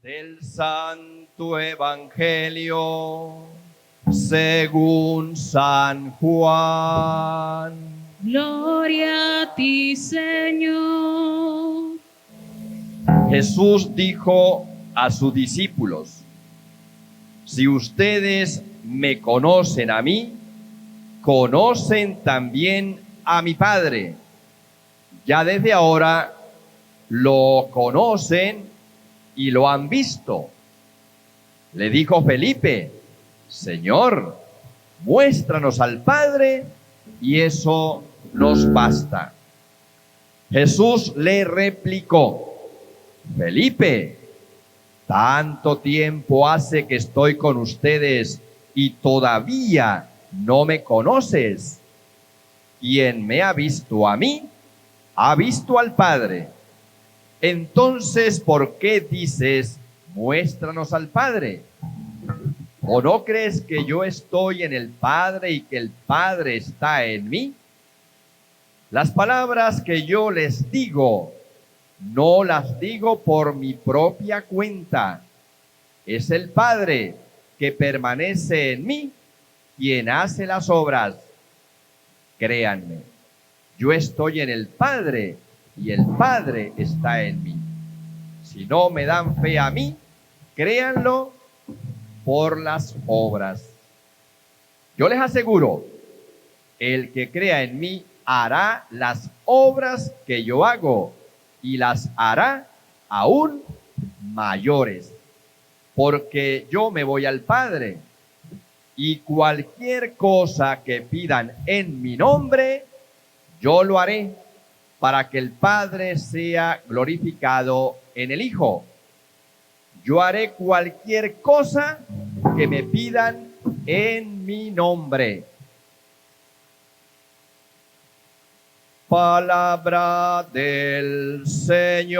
Del Santo Evangelio según San Juan. Gloria a ti, Señor. Jesús dijo a sus discípulos: si ustedes me conocen a mí, conocen también a mi Padre. Ya desde ahora lo conocen y lo han visto. Le dijo Felipe: Señor, muéstranos al Padre y eso nos basta. Jesús le replicó: Felipe, tanto tiempo hace que estoy con ustedes y todavía no me conoces. Quien me ha visto a mí, ha visto al Padre. Entonces, ¿por qué dices, muéstranos al Padre? ¿O no crees que yo estoy en el Padre y que el Padre está en mí? Las palabras que yo les digo, no las digo por mi propia cuenta. Es el Padre que permanece en mí quien hace las obras. Créanme, yo estoy en el Padre y el Padre está en mí. Si no me dan fe a mí, créanlo por las obras. Yo les aseguro, el que crea en mí hará las obras que yo hago y las hará aún mayores, porque yo me voy al Padre, y cualquier cosa que pidan en mi nombre, yo lo haré, para que el Padre sea glorificado en el Hijo. Yo haré cualquier cosa que me pidan en mi nombre. Palabra del Señor.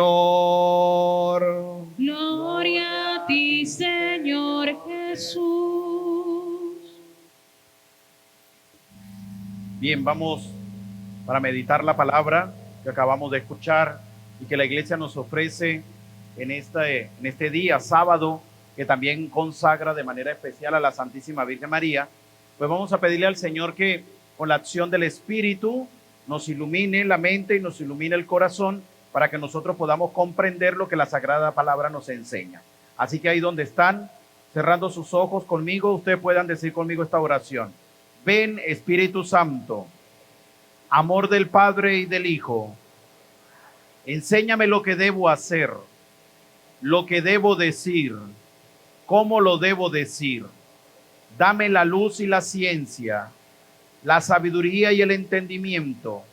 Gloria a ti, Señor Jesús. Bien, vamos para meditar la palabra que acabamos de escuchar y que la iglesia nos ofrece en este día, sábado, que también consagra de manera especial a la Santísima Virgen María. Pues vamos a pedirle al Señor que con la acción del Espíritu nos ilumine la mente y nos ilumine el corazón para que nosotros podamos comprender lo que la Sagrada Palabra nos enseña. Así que ahí donde están, cerrando sus ojos conmigo, ustedes puedan decir conmigo esta oración. Ven, Espíritu Santo, amor del Padre y del Hijo, enséñame lo que debo hacer, lo que debo decir, cómo lo debo decir. Dame la luz y la ciencia, la sabiduría y el entendimiento,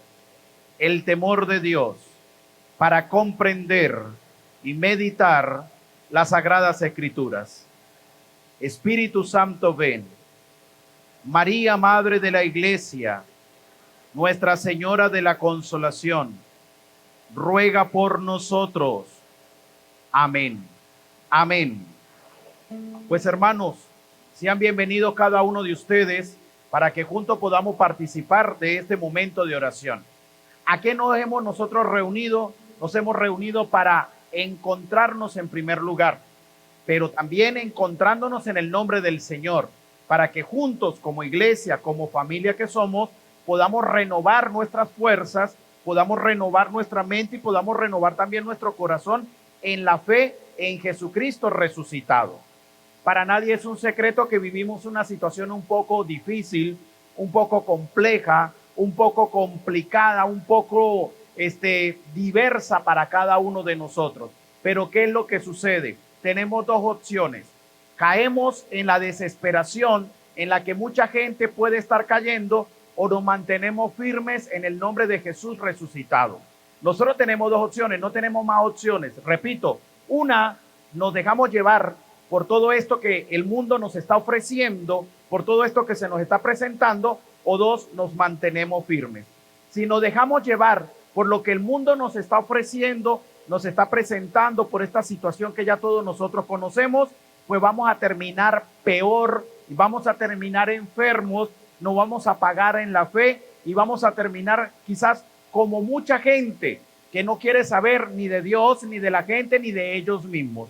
el temor de Dios, para comprender y meditar las Sagradas Escrituras. Espíritu Santo, ven. María, Madre de la Iglesia, Nuestra Señora de la Consolación, ruega por nosotros. Amén. Amén. Pues hermanos, sean bienvenidos cada uno de ustedes para que juntos podamos participar de este momento de oración. ¿A qué nos hemos nosotros reunido? Nos hemos reunido para encontrarnos en primer lugar, pero también encontrándonos en el nombre del Señor, para que juntos como iglesia, como familia que somos, podamos renovar nuestras fuerzas, podamos renovar nuestra mente y podamos renovar también nuestro corazón en la fe en Jesucristo resucitado. Para nadie es un secreto que vivimos una situación un poco difícil, un poco compleja, un poco complicada, un poco diversa para cada uno de nosotros. Pero ¿qué es lo que sucede? Tenemos dos opciones. Caemos en la desesperación en la que mucha gente puede estar cayendo, o nos mantenemos firmes en el nombre de Jesús resucitado. Nosotros tenemos dos opciones, no tenemos más opciones. Repito, una, nos dejamos llevar por todo esto que el mundo nos está ofreciendo, por todo esto que se nos está presentando, o dos, nos mantenemos firmes. Si nos dejamos llevar por lo que el mundo nos está ofreciendo, nos está presentando, por esta situación que ya todos nosotros conocemos, pues vamos a terminar peor y vamos a terminar enfermos, no vamos a pagar en la fe y vamos a terminar quizás como mucha gente que no quiere saber ni de Dios, ni de la gente, ni de ellos mismos.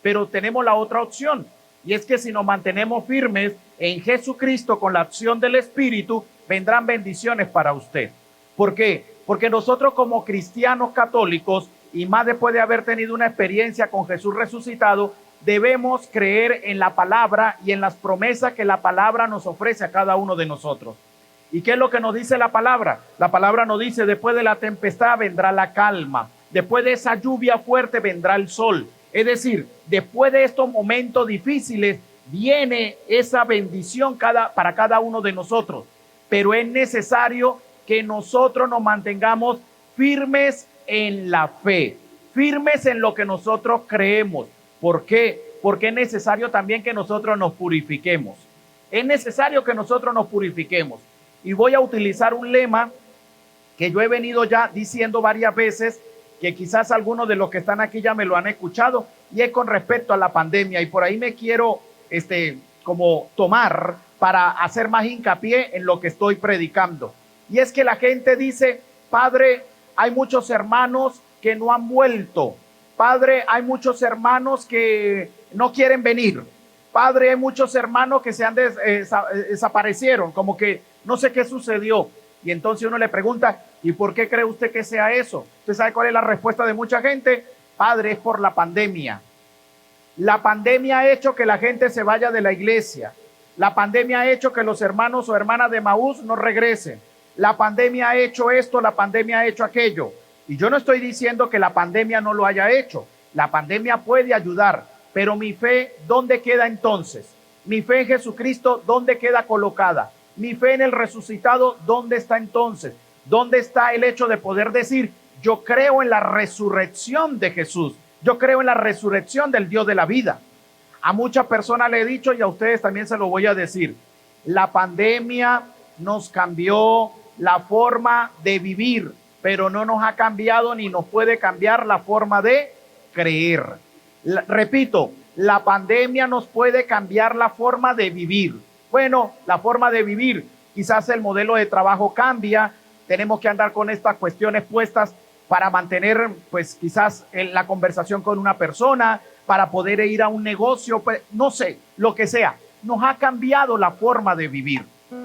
pero tenemos la otra opción, y es que si nos mantenemos firmes en Jesucristo con la acción del Espíritu, vendrán bendiciones para usted. ¿Por qué? Porque nosotros como cristianos católicos, y más después de haber tenido una experiencia con Jesús resucitado, debemos creer en la palabra y en las promesas que la palabra nos ofrece a cada uno de nosotros. ¿Y qué es lo que nos dice la palabra? La palabra nos dice: después de la tempestad vendrá la calma, después de esa lluvia fuerte vendrá el sol. Es decir, después de estos momentos difíciles viene esa bendición para cada uno de nosotros. Pero es necesario que nosotros nos mantengamos firmes en la fe, firmes en lo que nosotros creemos. ¿Por qué? Porque es necesario también que nosotros nos purifiquemos. Es necesario que nosotros nos purifiquemos. Y voy a utilizar un lema que yo he venido ya diciendo varias veces, que quizás algunos de los que están aquí ya me lo han escuchado, y es con respecto a la pandemia. Y por ahí me quiero como tomar para hacer más hincapié en lo que estoy predicando. Y es que la gente dice: Padre, hay muchos hermanos que no han vuelto. Padre, hay muchos hermanos que no quieren venir. Padre, hay muchos hermanos que se han desaparecieron, como que no sé qué sucedió. Y entonces uno le pregunta: ¿y por qué cree usted que sea eso? ¿Usted sabe cuál es la respuesta de mucha gente? Padre, es por la pandemia. La pandemia ha hecho que la gente se vaya de la iglesia. La pandemia ha hecho que los hermanos o hermanas de Emaús no regresen. La pandemia ha hecho esto, la pandemia ha hecho aquello. Y yo no estoy diciendo que la pandemia no lo haya hecho. La pandemia puede ayudar, pero mi fe, ¿dónde queda entonces? Mi fe en Jesucristo, ¿dónde queda colocada? Mi fe en el resucitado, ¿dónde está entonces? ¿Dónde está el hecho de poder decir: yo creo en la resurrección de Jesús? Yo creo en la resurrección del Dios de la vida. A muchas personas le he dicho, y a ustedes también se lo voy a decir: la pandemia nos cambió la forma de vivir, pero no nos ha cambiado ni nos puede cambiar la forma de creer. Repito, la pandemia nos puede cambiar la forma de vivir. Bueno, la forma de vivir, quizás el modelo de trabajo cambia, tenemos que andar con estas cuestiones puestas para mantener, pues quizás la conversación con una persona, para poder ir a un negocio, pues, no sé, lo que sea. Nos ha cambiado la forma de vivir,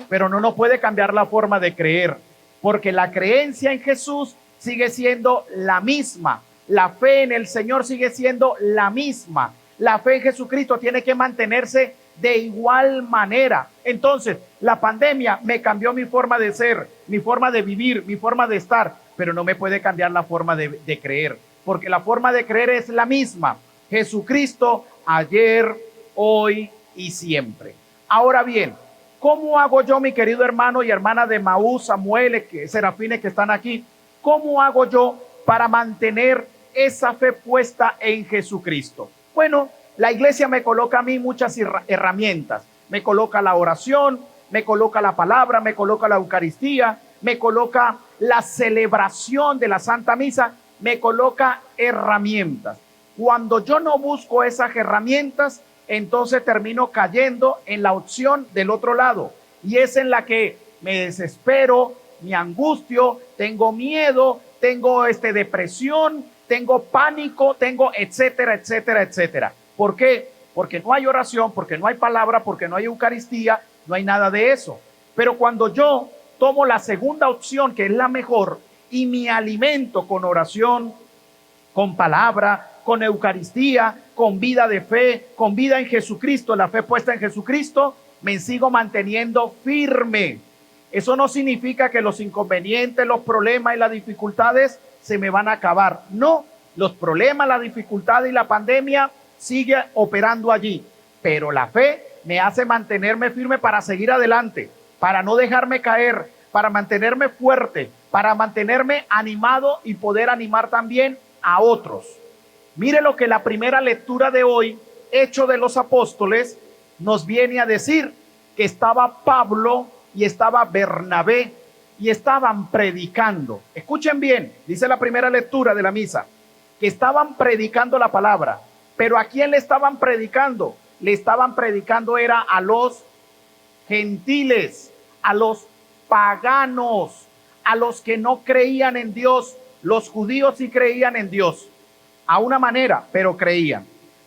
pero no nos puede cambiar la forma de creer, porque la creencia en Jesús sigue siendo la misma. La fe en el Señor sigue siendo la misma. La fe en Jesucristo tiene que mantenerse de igual manera. Entonces, la pandemia me cambió mi forma de ser, mi forma de vivir, mi forma de estar, pero no me puede cambiar la forma de creer, porque la forma de creer es la misma. Jesucristo ayer, hoy y siempre. Ahora bien, ¿cómo hago yo, mi querido hermano y hermana de Emaús, Samuel, Serafines que están aquí? ¿Cómo hago yo para mantener esa fe puesta en Jesucristo? Bueno, la iglesia me coloca a mí muchas herramientas. Me coloca la oración, me coloca la palabra, me coloca la Eucaristía, me coloca la celebración de la Santa Misa, me coloca herramientas. Cuando yo no busco esas herramientas, entonces termino cayendo en la opción del otro lado, y es en la que me desespero, me angustio, tengo miedo, tengo depresión, tengo pánico, tengo etcétera, etcétera, etcétera. ¿Por qué? Porque no hay oración, porque no hay palabra, porque no hay Eucaristía, no hay nada de eso. Pero cuando yo tomo la segunda opción, que es la mejor, y me alimento con oración, con palabra, con Eucaristía, con vida de fe, con vida en Jesucristo, la fe puesta en Jesucristo, me sigo manteniendo firme. Eso no significa que los inconvenientes, los problemas y las dificultades se me van a acabar. No, los problemas, la dificultad y la pandemia sigue operando allí, pero la fe me hace mantenerme firme para seguir adelante, para no dejarme caer, para mantenerme fuerte, para mantenerme animado y poder animar también a otros. Mire lo que la primera lectura de hoy, Hechos de los Apóstoles, nos viene a decir: que estaba Pablo y estaba Bernabé y estaban predicando. Escuchen bien, dice la primera lectura de la misa, que estaban predicando la palabra. Pero ¿a quién le estaban predicando? Le estaban predicando era a los gentiles, a los paganos, a los que no creían en Dios. Los judíos sí creían en Dios, a una manera, pero creían.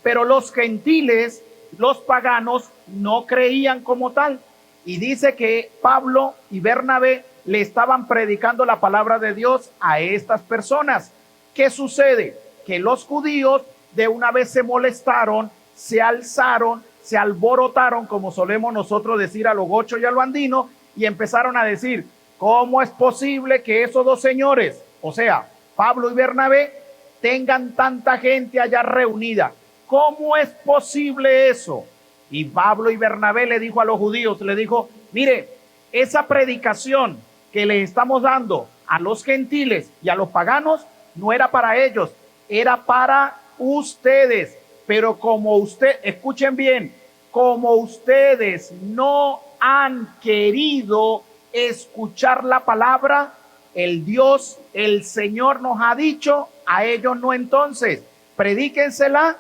pero los gentiles, los paganos, no creían como tal. Y dice que Pablo y Bernabé le estaban predicando la palabra de Dios a estas personas. ¿Qué sucede? Que los judíos de una vez se molestaron, se alzaron, se alborotaron, como solemos nosotros decir a lo gocho y a lo andino, y empezaron a decir: ¿cómo es posible que esos dos señores, o sea, Pablo y Bernabé, tengan tanta gente allá reunida? ¿Cómo es posible eso? Y Pablo y Bernabé le dijo a los judíos, le dijo: mire, esa predicación que le estamos dando a los gentiles y a los paganos no era para ellos, era para ustedes. Pero como escuchen bien, como ustedes no han querido escuchar la palabra, el Dios, el Señor nos ha dicho: a ellos no, entonces predíquensela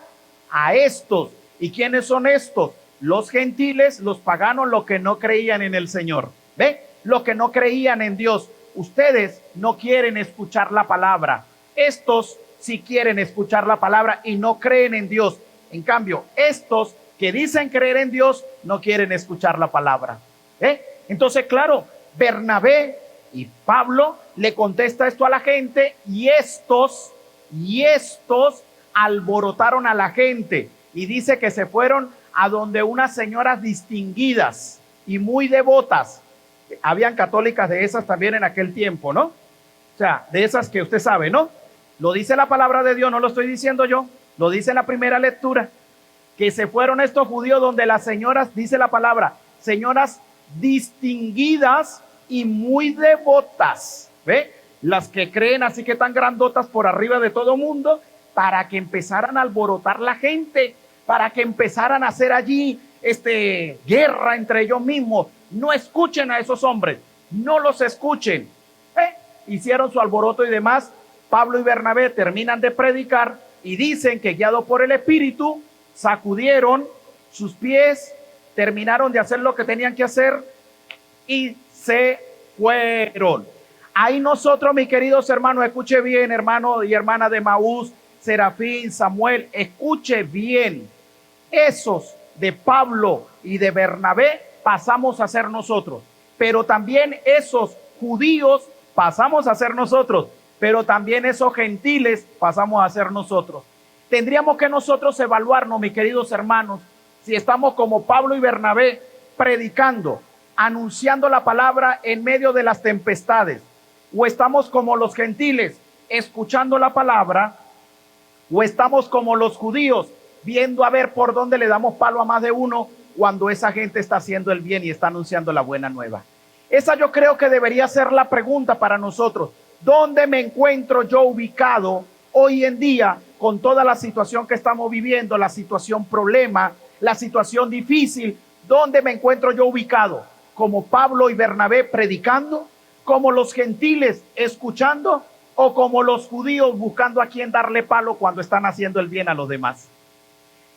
a estos. ¿Y quiénes son estos? Los gentiles, los paganos, los que no creían en el Señor. ¿Ve? Los que no creían en Dios. Ustedes no quieren escuchar la palabra. Estos sí quieren escuchar la palabra y no creen en Dios. En cambio, estos que dicen creer en Dios no quieren escuchar la palabra. Entonces, claro, Bernabé y Pablo le contesta esto a la gente, y estos alborotaron a la gente, y dice que se fueron a donde unas señoras distinguidas y muy devotas. Habían católicas de esas también en aquel tiempo, ¿no? O sea, de esas que usted sabe, ¿no? Lo dice la palabra de Dios, no lo estoy diciendo yo, lo dice en la primera lectura, que se fueron estos judíos donde las señoras, dice la palabra, señoras distinguidas y muy devotas, ¿ve? Las que creen así que tan grandotas por arriba de todo mundo, para que empezaran a alborotar la gente, para que empezaran a hacer allí guerra entre ellos mismos. No escuchen a esos hombres, no los escuchen. Hicieron su alboroto y demás. Pablo y Bernabé terminan de predicar y dicen que, guiados por el Espíritu, sacudieron sus pies, terminaron de hacer lo que tenían que hacer y se fueron. Ahí nosotros, mis queridos hermanos, escuche bien, hermano y hermana de Maús, Serafín, Samuel, escuche bien. Esos de Pablo y de Bernabé pasamos a ser nosotros, pero también esos judíos pasamos a ser nosotros, pero también esos gentiles pasamos a ser nosotros. Tendríamos que nosotros evaluarnos, mis queridos hermanos, si estamos como Pablo y Bernabé, predicando, anunciando la palabra en medio de las tempestades, o estamos como los gentiles, escuchando la palabra, o estamos como los judíos, viendo a ver por dónde le damos palo a más de uno cuando esa gente está haciendo el bien y está anunciando la buena nueva. Esa yo creo que debería ser la pregunta para nosotros. ¿Dónde me encuentro yo ubicado hoy en día con toda la situación que estamos viviendo, la situación problema, la situación difícil? ¿Dónde me encuentro yo ubicado? ¿Como Pablo y Bernabé predicando? ¿Como los gentiles escuchando? ¿O como los judíos buscando a quien darle palo cuando están haciendo el bien a los demás?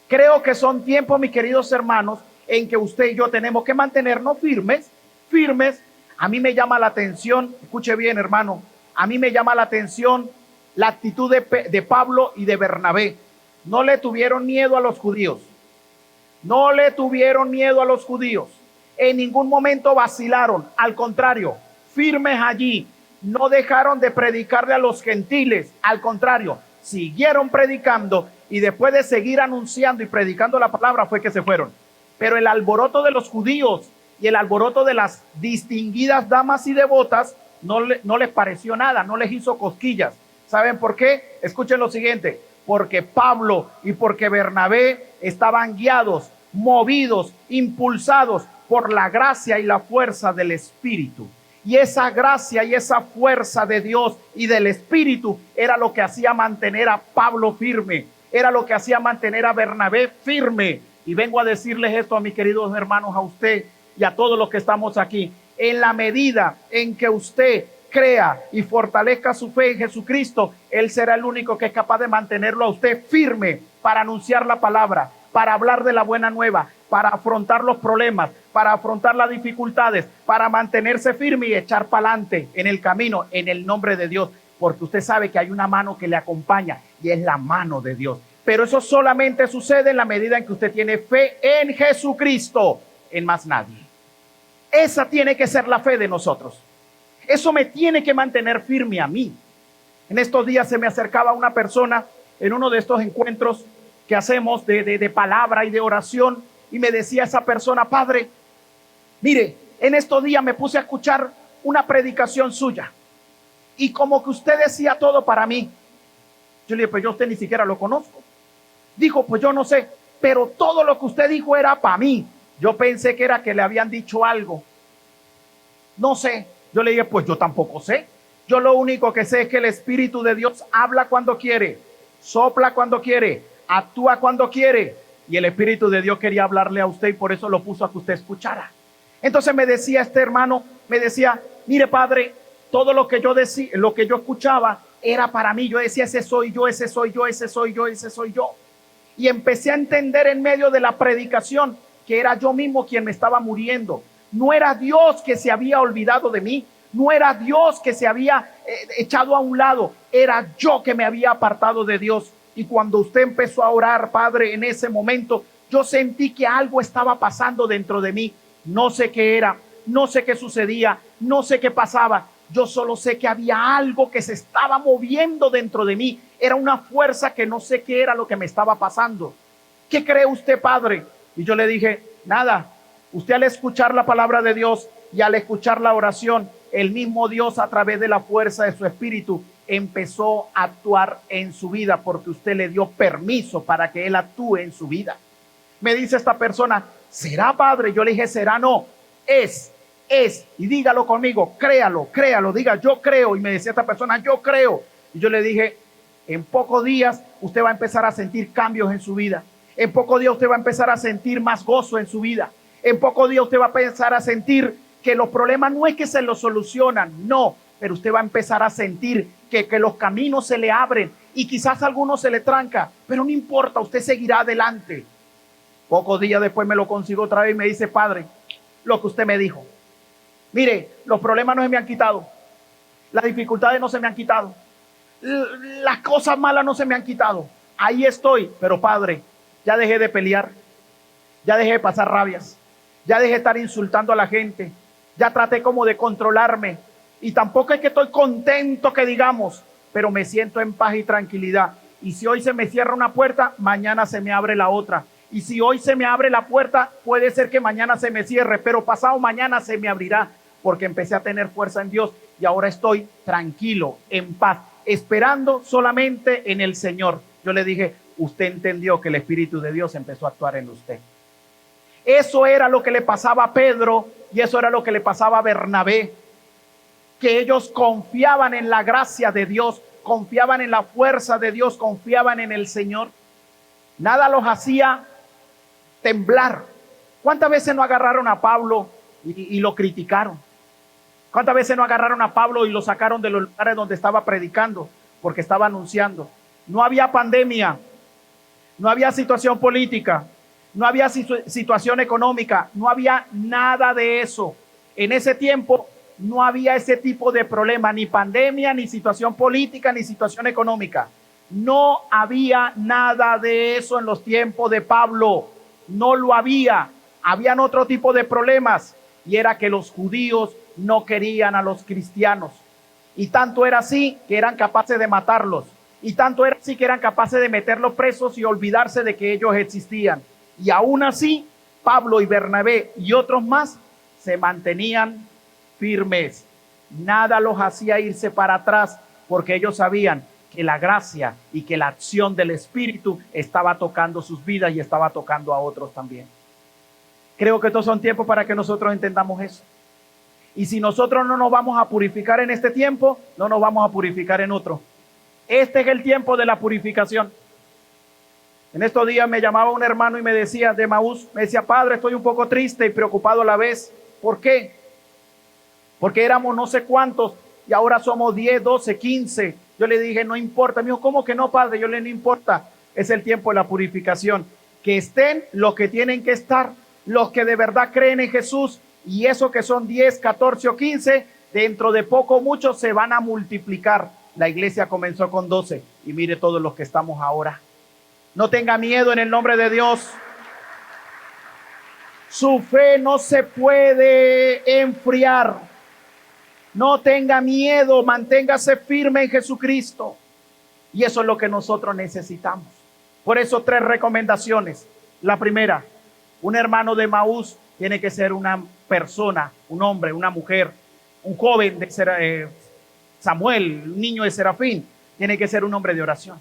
Creo que son tiempos, mis queridos hermanos, en que usted y yo tenemos que mantenernos firmes. A mí me llama la atención, escuche bien, hermano, a mí me llama la atención la actitud de Pablo y de Bernabé. No le tuvieron miedo a los judíos. No le tuvieron miedo a los judíos. En ningún momento vacilaron. Al contrario, firmes allí. No dejaron de predicarle a los gentiles. Al contrario, siguieron predicando, y después de seguir anunciando y predicando la palabra fue que se fueron. Pero el alboroto de los judíos y el alboroto de las distinguidas damas y devotas no les pareció nada, no les hizo cosquillas. ¿Saben por qué? Escuchen lo siguiente: porque Pablo y porque Bernabé estaban guiados, movidos, impulsados por la gracia y la fuerza del Espíritu. Y esa gracia y esa fuerza de Dios y del Espíritu era lo que hacía mantener a Pablo firme, era lo que hacía mantener a Bernabé firme. Y vengo a decirles esto a mis queridos hermanos, a usted y a todos los que estamos aquí. En la medida en que usted crea y fortalezca su fe en Jesucristo, Él será el único que es capaz de mantenerlo a usted firme para anunciar la palabra, para hablar de la buena nueva, para afrontar los problemas, para afrontar las dificultades, para mantenerse firme y echar para adelante en el camino, en el nombre de Dios. Porque usted sabe que hay una mano que le acompaña, y es la mano de Dios. Pero eso solamente sucede en la medida en que usted tiene fe en Jesucristo, en más nadie. Esa tiene que ser la fe de nosotros. Eso me tiene que mantener firme a mí. En estos días se me acercaba una persona en uno de estos encuentros que hacemos de palabra y de oración, y me decía esa persona: padre, mire, en estos días me puse a escuchar una predicación suya y como que usted decía todo para mí. Yo le dije: pues yo a usted ni siquiera lo conozco. Dijo: pues yo no sé, pero todo lo que usted dijo era para mí. Yo pensé que era que le habían dicho algo. No sé. Yo le dije: pues yo tampoco sé. Yo lo único que sé es que el Espíritu de Dios habla cuando quiere, sopla cuando quiere, actúa cuando quiere. Y el Espíritu de Dios quería hablarle a usted y por eso lo puso a que usted escuchara. Entonces me decía este hermano, me decía: mire, padre, todo lo que yo decía, lo que yo escuchaba era para mí. Yo decía: ese soy yo, ese soy yo, ese soy yo, ese soy yo. Y empecé a entender en medio de la predicación que era yo mismo quien me estaba muriendo. No era Dios que se había olvidado de mí. No era Dios que se había echado a un lado. Era yo que me había apartado de Dios. Y cuando usted empezó a orar, padre, en ese momento, yo sentí que algo estaba pasando dentro de mí. No sé qué era, no sé qué sucedía, no sé qué pasaba. Yo solo sé que había algo que se estaba moviendo dentro de mí. Era una fuerza que no sé qué era lo que me estaba pasando. ¿Qué cree usted, padre? Y yo le dije: nada. Usted, al escuchar la palabra de Dios y al escuchar la oración, el mismo Dios, a través de la fuerza de su Espíritu, empezó a actuar en su vida, porque usted le dio permiso para que Él actúe en su vida. Me dice esta persona: ¿será, padre? Yo le dije: será no, es, y dígalo conmigo, créalo, diga: yo creo. Y me decía esta persona: yo creo. Y yo le dije: en pocos días usted va a empezar a sentir cambios en su vida. En pocos días usted va a empezar a sentir más gozo en su vida. En pocos días usted va a empezar a sentir que los problemas no es que se los solucionan, no, pero usted va a empezar a sentir que los caminos se le abren y quizás a algunos se le tranca, pero no importa, usted seguirá adelante. Pocos días después me lo consigo otra vez y me dice: padre, lo que usted me dijo. Mire, los problemas no se me han quitado, las dificultades no se me han quitado, las cosas malas no se me han quitado. Ahí estoy, pero padre, ya dejé de pelear, ya dejé de pasar rabias, ya dejé de estar insultando a la gente, ya traté como de controlarme. Y tampoco es que estoy contento, que digamos, pero me siento en paz y tranquilidad. Y si hoy se me cierra una puerta, mañana se me abre la otra. Y si hoy se me abre la puerta, puede ser que mañana se me cierre, pero pasado mañana se me abrirá, porque empecé a tener fuerza en Dios y ahora estoy tranquilo, en paz, esperando solamente en el Señor. Yo le dije: usted entendió que el Espíritu de Dios empezó a actuar en usted. Eso era lo que le pasaba a Pedro y eso era lo que le pasaba a Bernabé, que ellos confiaban en la gracia de Dios, confiaban en la fuerza de Dios, confiaban en el Señor. Nada los hacía temblar. ¿Cuántas veces no agarraron a Pablo y lo criticaron? ¿Cuántas veces no agarraron a Pablo y lo sacaron de los lugares donde estaba predicando porque estaba anunciando? No había pandemia, no había situación política, no había situación económica, no había nada de eso. En ese tiempo no había ese tipo de problema, ni pandemia, ni situación política, ni situación económica. No había nada de eso en los tiempos de Pablo. No lo había. Habían otro tipo de problemas, y era que los judíos no querían a los cristianos. Y tanto era así que eran capaces de matarlos. Y tanto era así que eran capaces de meterlos presos y olvidarse de que ellos existían. Y aún así, Pablo y Bernabé y otros más se mantenían firmes. Nada los hacía irse para atrás, porque ellos sabían que la gracia y que la acción del Espíritu estaba tocando sus vidas y estaba tocando a otros también. Creo que estos son tiempos para que nosotros entendamos eso. Y si nosotros no nos vamos a purificar en este tiempo, no nos vamos a purificar en otro. Este es el tiempo de la purificación. En estos días me llamaba un hermano y me decía, de Maús, me decía: padre, estoy un poco triste y preocupado a la vez. ¿Por qué? Porque éramos no sé cuántos y ahora somos 10, 12, 15. Yo le dije: no importa. Me dijo: ¿cómo que no, padre? Yo le dije: no importa. Es el tiempo de la purificación. Que estén los que tienen que estar, los que de verdad creen en Jesús, y eso que son 10, 14 o 15, dentro de poco muchos se van a multiplicar. La iglesia comenzó con 12 y mire todos los que estamos ahora. No tenga miedo en el nombre de Dios. Su fe no se puede enfriar. No tenga miedo, manténgase firme en Jesucristo. Y eso es lo que nosotros necesitamos. Por eso 3 recomendaciones. La primera, un hermano de Emaús tiene que ser una persona, un hombre, una mujer, un joven de Samuel, un niño de Serafín, tiene que ser un hombre de oración.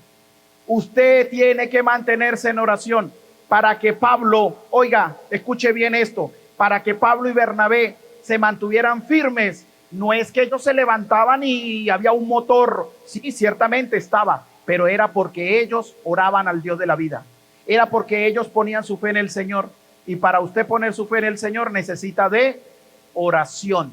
Usted tiene que mantenerse en oración para que Pablo, oiga, escuche bien esto, para que Pablo y Bernabé se mantuvieran firmes. No es que ellos se levantaban y había un motor, sí, ciertamente estaba, pero era porque ellos oraban al Dios de la vida. Era porque ellos ponían su fe en el Señor. Y para usted poner su fe en el Señor necesita de oración.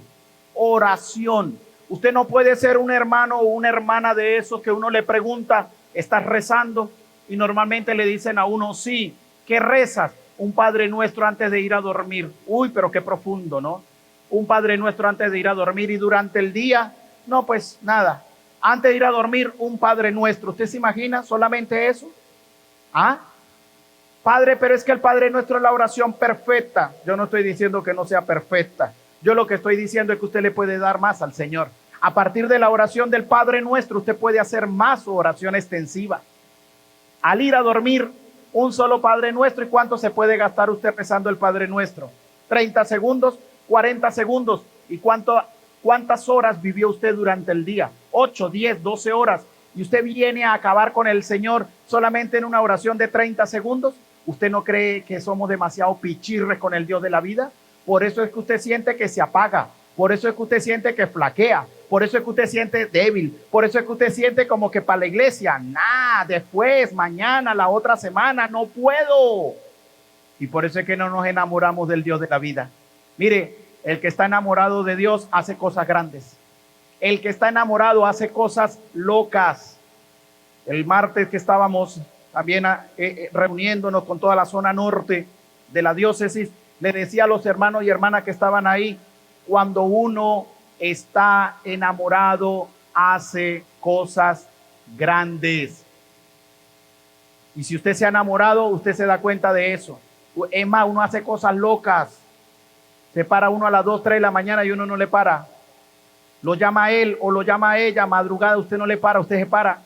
Oración. Usted no puede ser un hermano o una hermana de esos que uno le pregunta, ¿estás rezando? Y normalmente le dicen a uno, sí. ¿Qué rezas? Un Padre Nuestro antes de ir a dormir. Uy, pero qué profundo, ¿no? Un Padre Nuestro antes de ir a dormir. Y durante el día, no, pues nada. Antes de ir a dormir, un Padre Nuestro. ¿Usted se imagina solamente eso? ¿Ah? Padre, pero es que el Padre Nuestro es la oración perfecta. Yo no estoy diciendo que no sea perfecta. Yo lo que estoy diciendo es que usted le puede dar más al Señor. A partir de la oración del Padre Nuestro, usted puede hacer más su oración extensiva. Al ir a dormir, un solo Padre Nuestro. ¿Y cuánto se puede gastar usted rezando el Padre Nuestro? 30 segundos, 40 segundos. ¿Y cuántas horas vivió usted durante el día? 8, 10, 12 horas. ¿Y usted viene a acabar con el Señor solamente en una oración de 30 segundos? ¿Usted no cree que somos demasiado pichirres con el Dios de la vida? Por eso es que usted siente que se apaga. Por eso es que usted siente que flaquea. Por eso es que usted siente débil. Por eso es que usted siente como que para la iglesia, después, mañana, la otra semana, no puedo. Y por eso es que no nos enamoramos del Dios de la vida. Mire, el que está enamorado de Dios hace cosas grandes. El que está enamorado hace cosas locas. El martes que estábamos también reuniéndonos con toda la zona norte de la diócesis, le decía a los hermanos y hermanas que estaban ahí, cuando uno está enamorado, hace cosas grandes. Y si usted se ha enamorado, usted se da cuenta de eso. Es más, uno hace cosas locas. Se para uno a las 2, 3 de la mañana y uno no le para. Lo llama a él o lo llama a ella, madrugada, usted no le para, usted se para.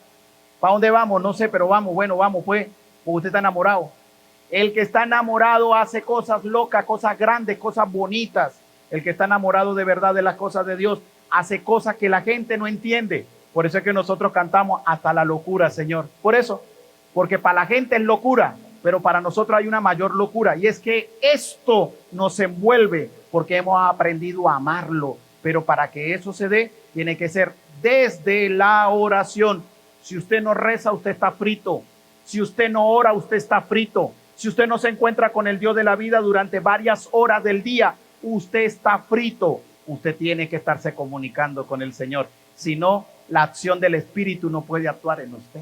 ¿Para dónde vamos? No sé, pero vamos, bueno, vamos pues, porque usted está enamorado. El que está enamorado hace cosas locas, cosas grandes, cosas bonitas. El que está enamorado de verdad de las cosas de Dios hace cosas que la gente no entiende. Por eso es que nosotros cantamos hasta la locura, Señor. Por eso, porque para la gente es locura, pero para nosotros hay una mayor locura. Y es que esto nos envuelve porque hemos aprendido a amarlo. Pero para que eso se dé, tiene que ser desde la oración. Si usted no reza, usted está frito. Si usted no ora, usted está frito. Si usted no se encuentra con el Dios de la vida durante varias horas del día, usted está frito. Usted tiene que estarse comunicando con el Señor. Si no, la acción del Espíritu no puede actuar en usted.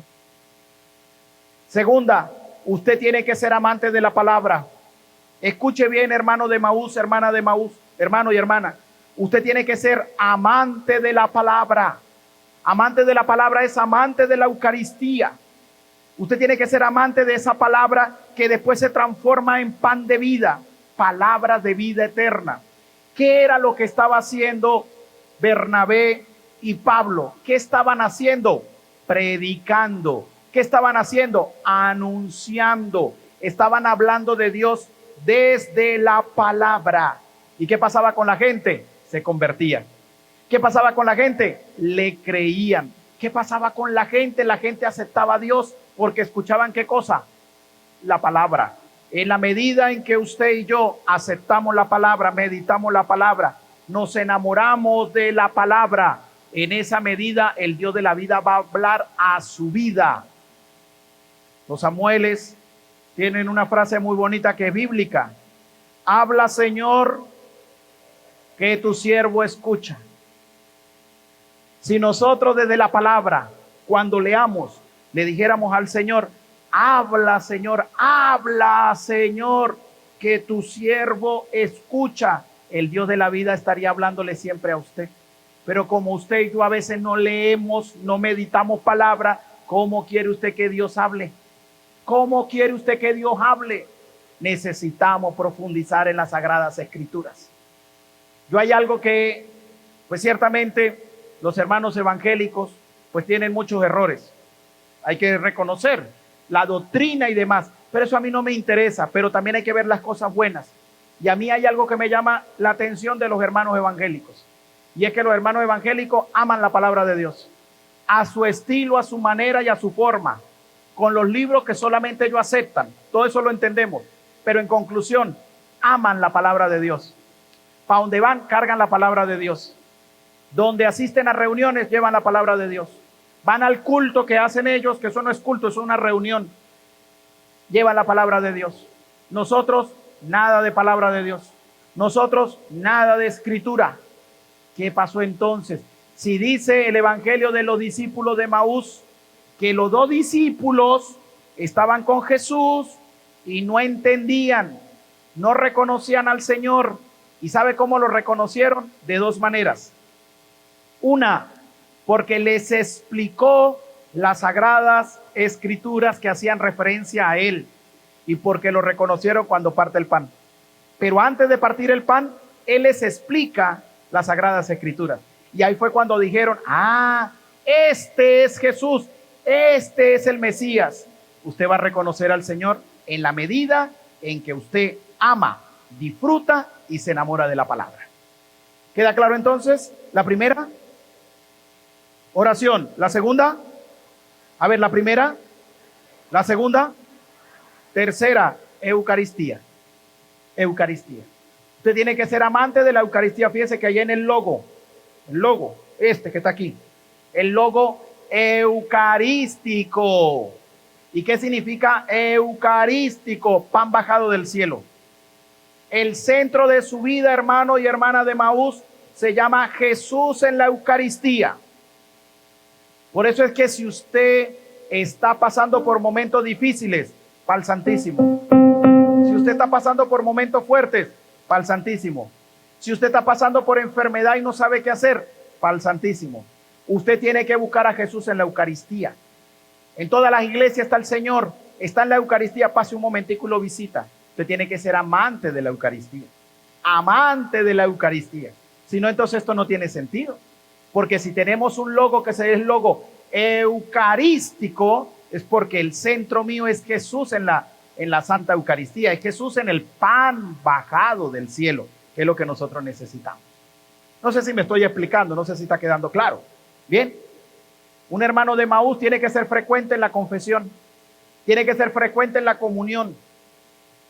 Segunda, usted tiene que ser amante de la palabra. Escuche bien, hermano de Emaús, hermana de Emaús, hermano y hermana. Usted tiene que ser amante de la palabra. Amante de la palabra es amante de la Eucaristía. Usted tiene que ser amante de esa palabra que después se transforma en pan de vida, palabra de vida eterna. ¿Qué era lo que estaba haciendo Bernabé y Pablo? ¿Qué estaban haciendo? Predicando. ¿Qué estaban haciendo? Anunciando. Estaban hablando de Dios desde la palabra. ¿Y qué pasaba con la gente? Se convertían. ¿Qué pasaba con la gente? Le creían. ¿Qué pasaba con la gente? La gente aceptaba a Dios porque escuchaban ¿qué cosa? La palabra. En la medida en que usted y yo aceptamos la palabra, meditamos la palabra, nos enamoramos de la palabra, en esa medida el Dios de la vida va a hablar a su vida. Los Samueles tienen una frase muy bonita que es bíblica. Habla, Señor, que tu siervo escucha. Si nosotros desde la palabra, cuando leamos, le dijéramos al Señor, habla, Señor, que tu siervo escucha, el Dios de la vida estaría hablándole siempre a usted. Pero como usted y yo a veces no leemos, no meditamos palabra, ¿cómo quiere usted que Dios hable? ¿Cómo quiere usted que Dios hable? Necesitamos profundizar en las Sagradas Escrituras. Yo hay algo que, pues ciertamente, los hermanos evangélicos, pues tienen muchos errores. Hay que reconocer la doctrina y demás, pero eso a mí no me interesa, pero también hay que ver las cosas buenas. Y a mí hay algo que me llama la atención de los hermanos evangélicos, y es que los hermanos evangélicos aman la palabra de Dios, a su estilo, a su manera y a su forma, con los libros que solamente ellos aceptan. Todo eso lo entendemos, pero en conclusión, aman la palabra de Dios. Para donde van, cargan la palabra de Dios. Donde asisten a reuniones, llevan la palabra de Dios. Van al culto que hacen ellos, que eso no es culto, eso es una reunión. Llevan la palabra de Dios. Nosotros, nada de palabra de Dios. Nosotros, nada de escritura. ¿Qué pasó entonces? Si dice el evangelio de los discípulos de Maús, que los dos discípulos estaban con Jesús y no entendían, no reconocían al Señor. ¿Y sabe cómo lo reconocieron? De dos maneras. Una, porque les explicó las Sagradas Escrituras que hacían referencia a Él, y porque lo reconocieron cuando parte el pan. Pero antes de partir el pan, Él les explica las Sagradas Escrituras. Y ahí fue cuando dijeron, este es Jesús, este es el Mesías. Usted va a reconocer al Señor en la medida en que usted ama, disfruta y se enamora de la palabra. ¿Queda claro entonces? La primera, oración. La segunda, a ver, la primera, la segunda, tercera, Eucaristía. Eucaristía. Usted tiene que ser amante de la Eucaristía. Fíjese que ahí en el logo este que está aquí, el logo eucarístico. ¿Y qué significa eucarístico? Pan bajado del cielo. El centro de su vida, hermano y hermana de Maús, se llama Jesús en la Eucaristía. Por eso es que si usted está pasando por momentos difíciles, para el Santísimo. Si usted está pasando por momentos fuertes, para el Santísimo. Si usted está pasando por enfermedad y no sabe qué hacer, para el Santísimo. Usted tiene que buscar a Jesús en la Eucaristía. En todas las iglesias está el Señor, está en la Eucaristía. Pase un momentico y lo visita. Usted tiene que ser amante de la Eucaristía. Amante de la Eucaristía. Si no, entonces esto no tiene sentido. Porque si tenemos un logo que es el logo eucarístico, es porque el centro mío es Jesús en la Santa Eucaristía. Es Jesús en el pan bajado del cielo, que es lo que nosotros necesitamos. No sé si me estoy explicando, no sé si está quedando claro. Bien, un hermano de Maús tiene que ser frecuente en la confesión, tiene que ser frecuente en la comunión.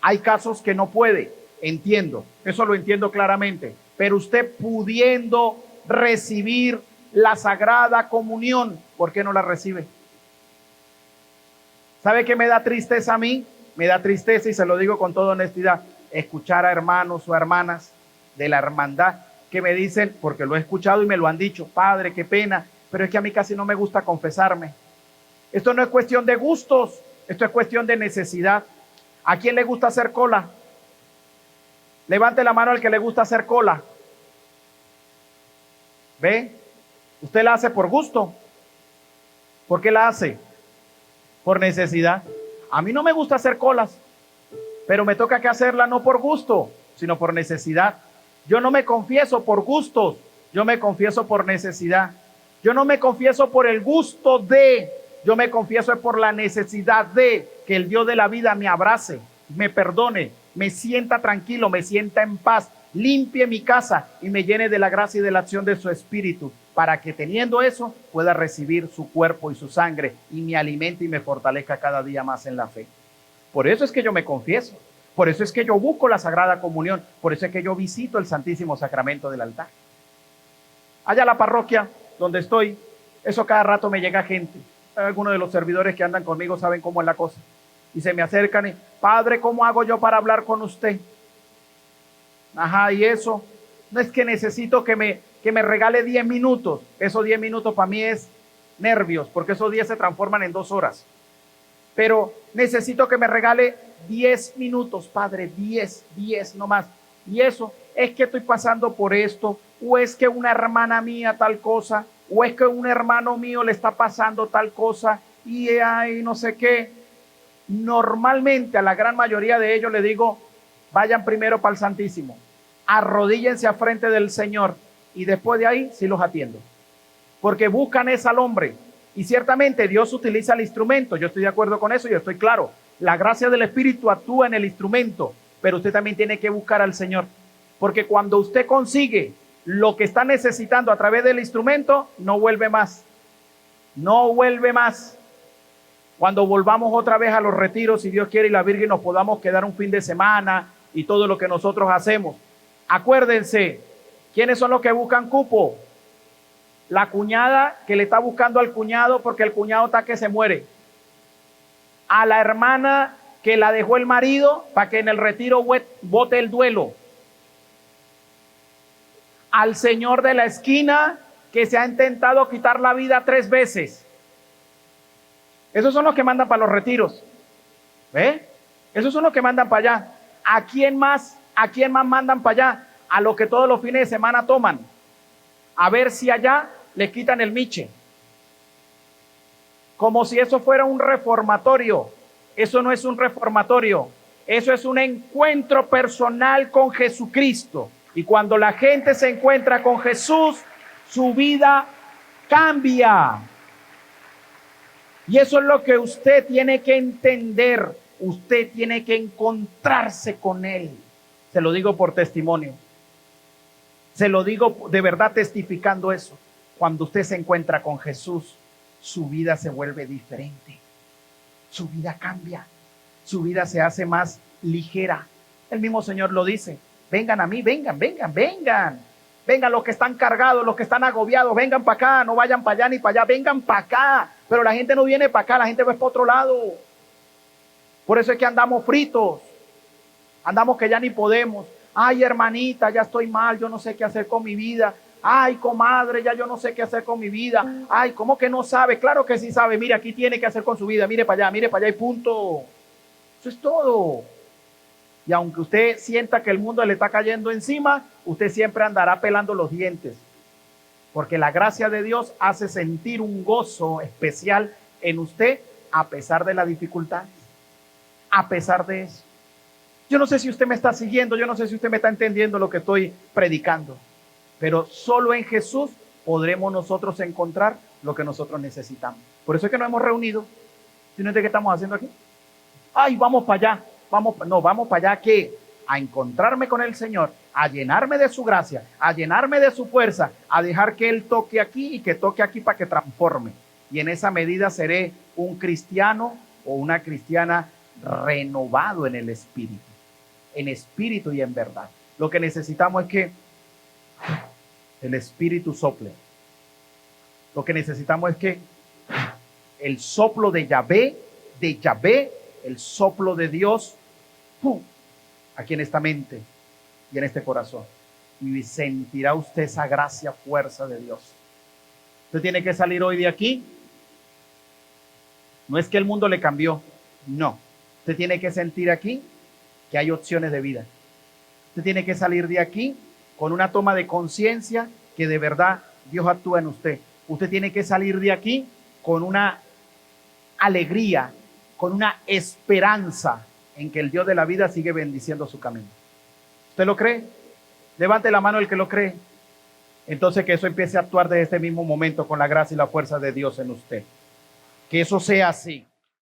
Hay casos que no puede, entiendo, eso lo entiendo claramente, pero usted pudiendo recibir la Sagrada Comunión, ¿por qué no la recibe? ¿Sabe qué me da tristeza a mí? Me da tristeza, y se lo digo con toda honestidad, escuchar a hermanos o hermanas de la hermandad que me dicen, porque lo he escuchado y me lo han dicho, padre, qué pena, pero es que a mí casi no me gusta confesarme. Esto no es cuestión de gustos, esto es cuestión de necesidad. ¿A quién le gusta hacer cola? Levante la mano al que le gusta hacer cola. ¿Ve? Usted la hace por gusto. ¿Por qué la hace? Por necesidad. A mí no me gusta hacer colas, pero me toca que hacerla no por gusto, sino por necesidad. Yo no me confieso por gustos, yo me confieso por necesidad. Yo no me confieso por el gusto de, yo me confieso por la necesidad de que el Dios de la vida me abrace, me perdone, me sienta tranquilo, me sienta en paz, limpie mi casa y me llene de la gracia y de la acción de su Espíritu, para que teniendo eso pueda recibir su cuerpo y su sangre y me alimente y me fortalezca cada día más en la fe. Por eso es que yo me confieso, por eso es que yo busco la Sagrada Comunión, por eso es que yo visito el Santísimo Sacramento del altar. Allá la parroquia donde estoy, eso cada rato me llega gente. Algunos de los servidores que andan conmigo saben cómo es la cosa. Y se me acercan y, padre, ¿cómo hago yo para hablar con usted? Ajá, y eso, no es que necesito que me regale 10 minutos. Esos 10 minutos para mí es nervios, porque esos 10 se transforman en 2 horas. Pero necesito que me regale 10 minutos, padre, 10 nomás. Y eso, es que estoy pasando por esto, o es que una hermana mía tal cosa, o es que un hermano mío le está pasando tal cosa, y ay, no sé qué. normalmente a la gran mayoría de ellos les digo, vayan primero para el Santísimo, arrodíllense a frente del Señor y después de ahí sí los atiendo. Porque buscan es al hombre. Y ciertamente Dios utiliza el instrumento. Yo estoy de acuerdo con eso, yo estoy claro. La gracia del Espíritu actúa en el instrumento, pero usted también tiene que buscar al Señor. Porque cuando usted consigue lo que está necesitando a través del instrumento, no vuelve más. No vuelve más. Cuando volvamos otra vez a los retiros, si Dios quiere y la Virgen, nos podamos quedar un fin de semana y todo lo que nosotros hacemos. Acuérdense, ¿quiénes son los que buscan cupo? La cuñada que le está buscando al cuñado porque el cuñado está que se muere. A la hermana que la dejó el marido para que en el retiro bote el duelo. Al señor de la esquina que se ha intentado quitar la vida 3 veces. Esos son los que mandan para los retiros. ¿Ve? Esos son los que mandan para allá. ¿A quién más mandan para allá? A los que todos los fines de semana toman. A ver si allá le quitan el miche. Como si eso fuera un reformatorio. Eso no es un reformatorio. Eso es un encuentro personal con Jesucristo. Y cuando la gente se encuentra con Jesús, su vida cambia. Y eso es lo que usted tiene que entender. Usted tiene que encontrarse con Él. Se lo digo por testimonio. Se lo digo de verdad testificando eso. Cuando usted se encuentra con Jesús, su vida se vuelve diferente. Su vida cambia. Su vida se hace más ligera. El mismo Señor lo dice. Vengan a mí, vengan. Vengan los que están cargados, los que están agobiados. Vengan para acá, no vayan para allá ni para allá. Vengan para acá. Pero la gente no viene para acá, la gente va para otro lado. Por eso es que andamos fritos. Andamos que ya ni podemos. Ay, hermanita, ya estoy mal, yo no sé qué hacer con mi vida. Ay, comadre, ya yo no sé qué hacer con mi vida. Ay, ¿cómo que no sabe? Claro que sí sabe. Mire, aquí tiene que hacer con su vida. Mire para allá y punto. Eso es todo. Y aunque usted sienta que el mundo le está cayendo encima, usted siempre andará pelando los dientes. Porque la gracia de Dios hace sentir un gozo especial en usted a pesar de la dificultad. A pesar de eso. Yo no sé si usted me está siguiendo, yo no sé si usted me está entendiendo lo que estoy predicando. Pero solo en Jesús podremos nosotros encontrar lo que nosotros necesitamos. Por eso es que nos hemos reunido. ¿Sí no es de qué estamos haciendo aquí? Ay, vamos para allá. Vamos para allá ¿qué? A encontrarme con el Señor, a llenarme de su gracia, a llenarme de su fuerza, a dejar que Él toque aquí y que toque aquí para que transforme. Y en esa medida seré un cristiano o una cristiana renovado en el espíritu y en verdad. Lo que necesitamos es que el espíritu sople. Lo que necesitamos es que el soplo de Yahvé, el soplo de Dios, aquí en esta mente y en este corazón. Y sentirá usted esa gracia, fuerza de Dios. Usted tiene que salir hoy de aquí. No es que el mundo le cambió, no. Usted tiene que sentir aquí que hay opciones de vida. Usted tiene que salir de aquí con una toma de conciencia que de verdad Dios actúa en usted. Usted tiene que salir de aquí con una alegría, con una esperanza en que el Dios de la vida sigue bendiciendo su camino. ¿Usted lo cree? Levante la mano el que lo cree. Entonces que eso empiece a actuar desde este mismo momento con la gracia y la fuerza de Dios en usted. Que eso sea así.